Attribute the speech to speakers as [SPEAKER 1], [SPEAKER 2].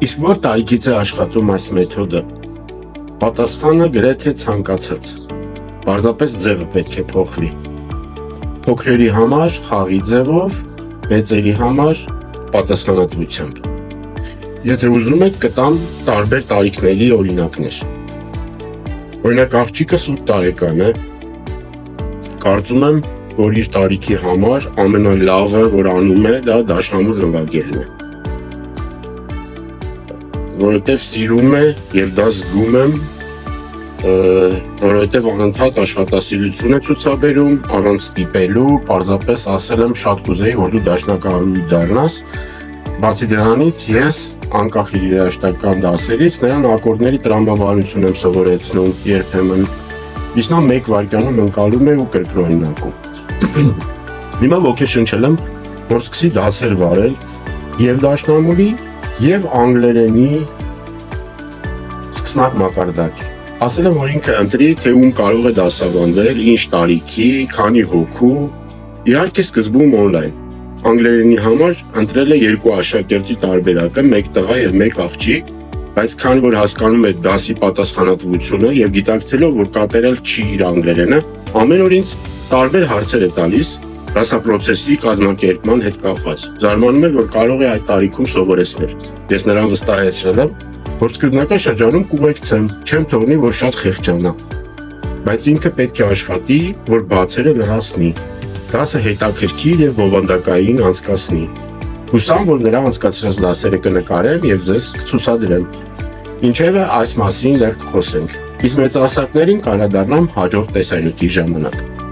[SPEAKER 1] Իսկ որ տարիքից է աշխատում այս մեթոդը։ Պատասխանը գրեթե ցանկացած։ Պարզապես ձևը պետք է փոխվի։ Փոքրերի համար խաղի ձևով, մեծերի համար պատասխանատվությամբ։ Եթե ուզում եք, կտամ տարբեր տարիքների օրինակներ։ Օրինակ, աղջիկս 8 տարեկան է, կարծում եմ, որ իր տարիքի համար ամենալավը, որ անում է, դա դաշնամուր նվագելն է։ Որովհետև սիրում է և դա զգում եմ, որովհետև անընդհատ աշխատասիրություն է ցուցաբերում, առանց ստիպելու, պարզապես ասել եմ շատ կուզեի, որ դու դաշնակահարույց դառնաս, բացի դրանից ես անկախ իր երաժշտական դասերից նրան ակորդների տրամաբանություն եմ սովորեցնում երբեմն, իսկ նա 1 վայրկյանում ընկալում է ու կրկնօրինակում։ Հիմա ոգեշնչել եմ, որ սկսի դասեր վարել և դաշնամուրի, և անգլերենի սկսնակ մակարդակի։ Ասել եմ, որ ինքը ընտրի, թե ում կարող է դասավանդել, ինչ տարիքի, քանի հոգու, իհարկե սկզբում օնլայն։ Անգլերենի համար ընտրել է 2 աշակերտի տարբերակը, 1 տղա և 1 աղջիկ, բայց քանի որ հասկանում է դասի պատասխանատվությունը և գիտակցելով, որ կատարել չի իր անգլերենը, ամեն օր ինձ տարբեր հարցեր է տալիս դասապրոցեսի կազմակերպման հետ կապված։ Զարմանում է, որ կարող է այդ տարիքում սովորեցնել։ Ես նրան վստահեցրել եմ, որ սկզբնական շրջանում կուղեկցեմ, չեմ թողնի, որ շատ խեղճանա։ Բայց ինքը պետք է աշխատի, որ բացերը լրացնի, դասը հետաքրքիր և բովանդակային անցկացնի։ Հուսամ, որ նրա անցկացրած դասերը կնկարեմ և ձեզ կցուցադրեմ։ Ինչևէ, այս մասին դեռ կխոսենք, իսկ մեծահասակներին կանդրադառնամ հաջորդ տեսանյութի ժամանակ։